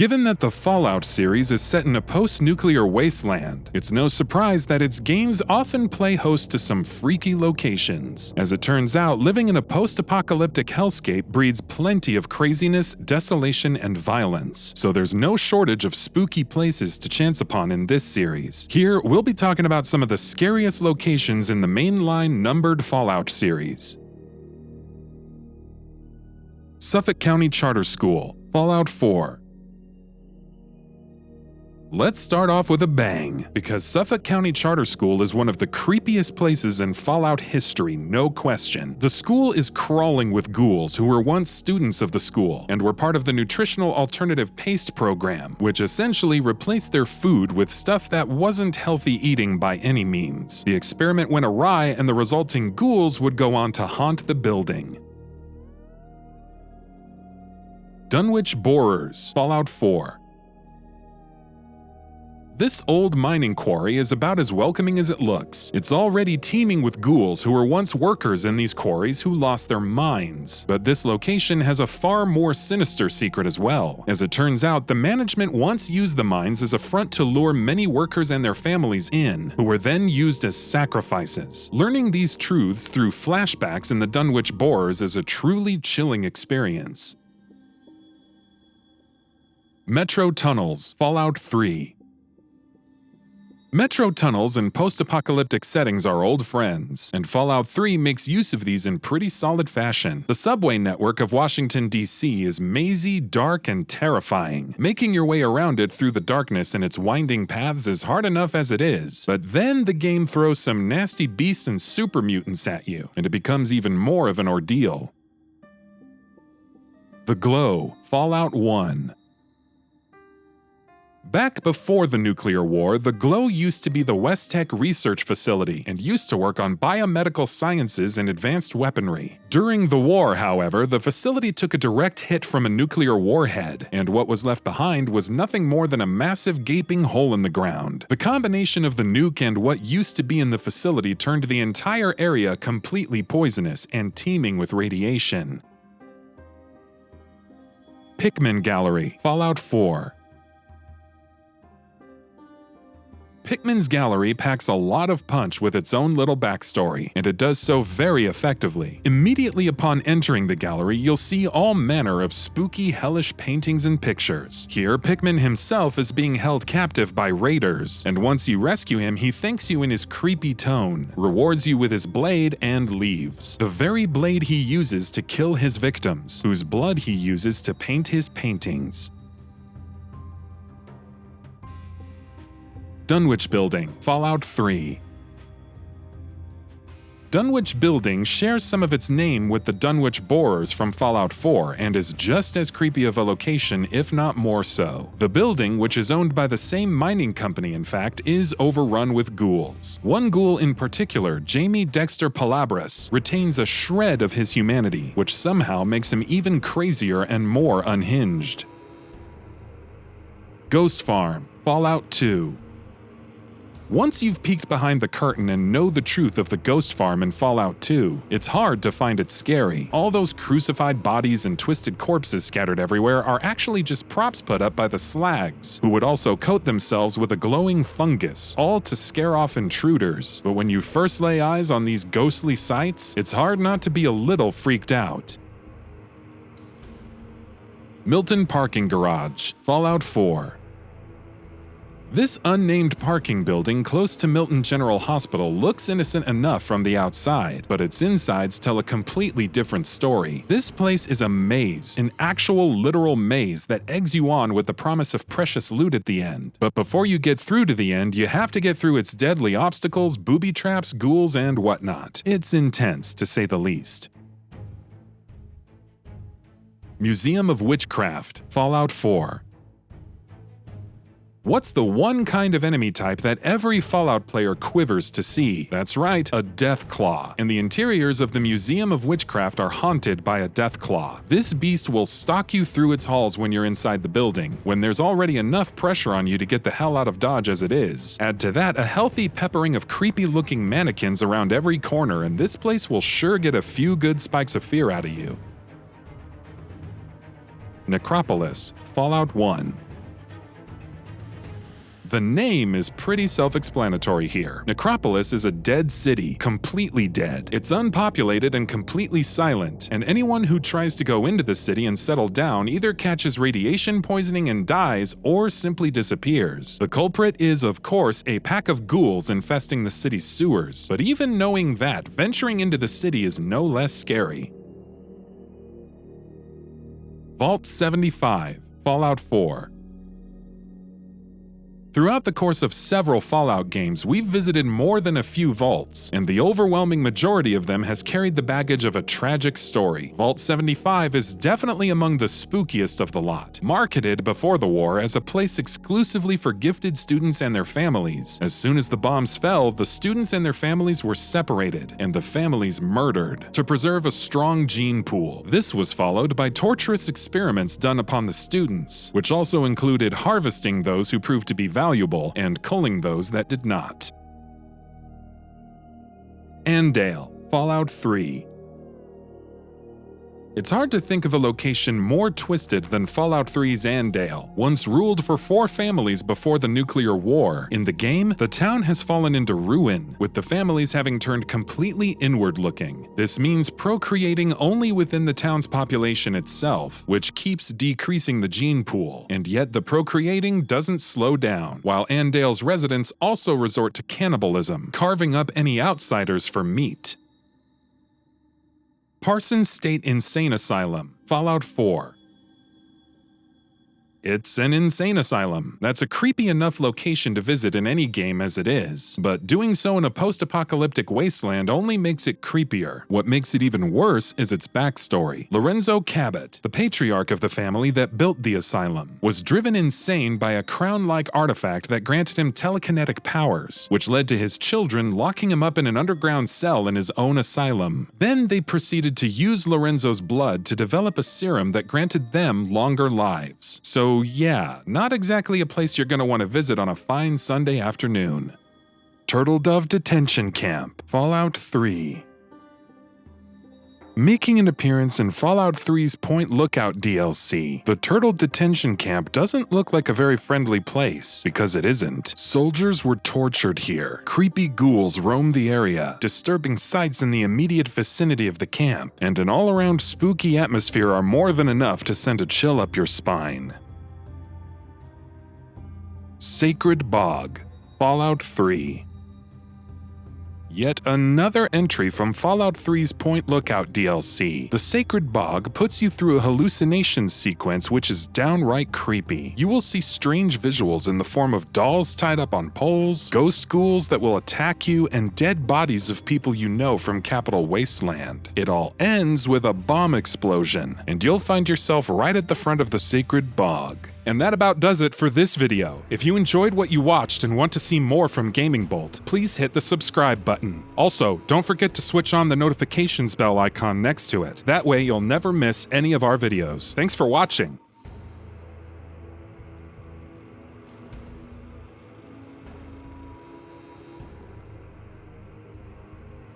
Given that the Fallout series is set in a post-nuclear wasteland, it's no surprise that its games often play host to some freaky locations. As it turns out, living in a post-apocalyptic hellscape breeds plenty of craziness, desolation, and violence, so there's no shortage of spooky places to chance upon in this series. Here, we'll be talking about some of the scariest locations in the mainline numbered Fallout series. Suffolk County Charter School, Fallout 4. Let's start off with a bang, because Suffolk County Charter School is one of the creepiest places in Fallout history, no question. The school is crawling with ghouls who were once students of the school and were part of the Nutritional Alternative Paste program, which essentially replaced their food with stuff that wasn't healthy eating by any means. The experiment went awry and the resulting ghouls would go on to haunt the building. Dunwich Borers, Fallout 4. This old mining quarry is about as welcoming as it looks. It's already teeming with ghouls who were once workers in these quarries who lost their minds. But this location has a far more sinister secret as well. As it turns out, the management once used the mines as a front to lure many workers and their families in, who were then used as sacrifices. Learning these truths through flashbacks in the Dunwich Borers is a truly chilling experience. Metro Tunnels, Fallout 3. Metro tunnels in post-apocalyptic settings are old friends, and Fallout 3 makes use of these in pretty solid fashion. The subway network of Washington, D.C. is mazy, dark, and terrifying. Making your way around it through the darkness and its winding paths is hard enough as it is, but then the game throws some nasty beasts and super mutants at you, and it becomes even more of an ordeal. The Glow, Fallout 1. Back before the nuclear war, the Glow used to be the West-Tech research facility and used to work on biomedical sciences and advanced weaponry. During the war, however, the facility took a direct hit from a nuclear warhead, and what was left behind was nothing more than a massive gaping hole in the ground. The combination of the nuke and what used to be in the facility turned the entire area completely poisonous and teeming with radiation. Pikmin Gallery, Fallout 4. Pikmin's gallery packs a lot of punch with its own little backstory, and it does so very effectively. Immediately upon entering the gallery, you'll see all manner of spooky, hellish paintings and pictures. Here, Pikmin himself is being held captive by raiders, and once you rescue him, he thanks you in his creepy tone, rewards you with his blade, and leaves. The very blade he uses to kill his victims, whose blood he uses to paint his paintings. Dunwich Building, Fallout 3. Dunwich Building shares some of its name with the Dunwich Borers from Fallout 4 and is just as creepy of a location, if not more so. The building, which is owned by the same mining company in fact, is overrun with ghouls. One ghoul in particular, Jamie Dexter Palabras, retains a shred of his humanity, which somehow makes him even crazier and more unhinged. Ghost Farm, Fallout 2. Once you've peeked behind the curtain and know the truth of the ghost farm in Fallout 2, it's hard to find it scary. All those crucified bodies and twisted corpses scattered everywhere are actually just props put up by the slags, who would also coat themselves with a glowing fungus, all to scare off intruders. But when you first lay eyes on these ghostly sights, it's hard not to be a little freaked out. Milton Parking Garage, Fallout 4. This unnamed parking building close to Milton General Hospital looks innocent enough from the outside, but its insides tell a completely different story. This place is a maze, an actual literal maze that eggs you on with the promise of precious loot at the end. But before you get through to the end, you have to get through its deadly obstacles, booby traps, ghouls, and whatnot. It's intense, to say the least. Museum of Witchcraft, Fallout 4. What's the one kind of enemy type that every Fallout player quivers to see? That's right, a Deathclaw. And the interiors of the Museum of Witchcraft are haunted by a Deathclaw. This beast will stalk you through its halls when you're inside the building, when there's already enough pressure on you to get the hell out of Dodge as it is. Add to that a healthy peppering of creepy-looking mannequins around every corner, and this place will sure get a few good spikes of fear out of you. NECROPOLIS, Fallout 1. The name is pretty self-explanatory here. Necropolis is a dead city, completely dead. It's unpopulated and completely silent, and anyone who tries to go into the city and settle down either catches radiation poisoning and dies, or simply disappears. The culprit is, of course, a pack of ghouls infesting the city's sewers, but even knowing that, venturing into the city is no less scary. Vault 75, Fallout 4. Throughout the course of several Fallout games, we've visited more than a few vaults, and the overwhelming majority of them has carried the baggage of a tragic story. Vault 75 is definitely among the spookiest of the lot. Marketed before the war as a place exclusively for gifted students and their families, as soon as the bombs fell, the students and their families were separated, and the families murdered, to preserve a strong gene pool. This was followed by torturous experiments done upon the students, which also included harvesting those who proved to be valuable and culling those that did not. ANDALE, Fallout 3. It's hard to think of a location more twisted than Fallout 3's ANDALE, once ruled for 4 families before the nuclear war. In the game, the town has fallen into ruin, with the families having turned completely inward-looking. This means procreating only within the town's population itself, which keeps decreasing the gene pool, and yet the procreating doesn't slow down, while ANDALE's residents also resort to cannibalism, carving up any outsiders for meat. Parsons State Insane Asylum, Fallout 4. It's an insane asylum. That's a creepy enough location to visit in any game as it is, but doing so in a post-apocalyptic wasteland only makes it creepier. What makes it even worse is its backstory. Lorenzo Cabot, the patriarch of the family that built the asylum, was driven insane by a crown-like artifact that granted him telekinetic powers, which led to his children locking him up in an underground cell in his own asylum. Then they proceeded to use Lorenzo's blood to develop a serum that granted them longer lives. So yeah, not exactly a place you're gonna want to visit on a fine Sunday afternoon. Turtle Dove Detention Camp, Fallout 3. Making an appearance in Fallout 3's Point Lookout DLC, the Turtle Detention Camp doesn't look like a very friendly place, because it isn't. Soldiers were tortured here, creepy ghouls roamed the area, disturbing sights in the immediate vicinity of the camp, and an all-around spooky atmosphere are more than enough to send a chill up your spine. Sacred Bog, Fallout 3. Yet another entry from Fallout 3's Point Lookout DLC. The Sacred Bog puts you through a hallucination sequence which is downright creepy. You will see strange visuals in the form of dolls tied up on poles, ghost ghouls that will attack you, and dead bodies of people you know from Capital Wasteland. It all ends with a bomb explosion, and you'll find yourself right at the front of the Sacred Bog. And that about does it for this video. If you enjoyed what you watched and want to see more from Gaming Bolt, please hit the subscribe button. Also, don't forget to switch on the notifications bell icon next to it. That way you'll never miss any of our videos. Thanks for watching.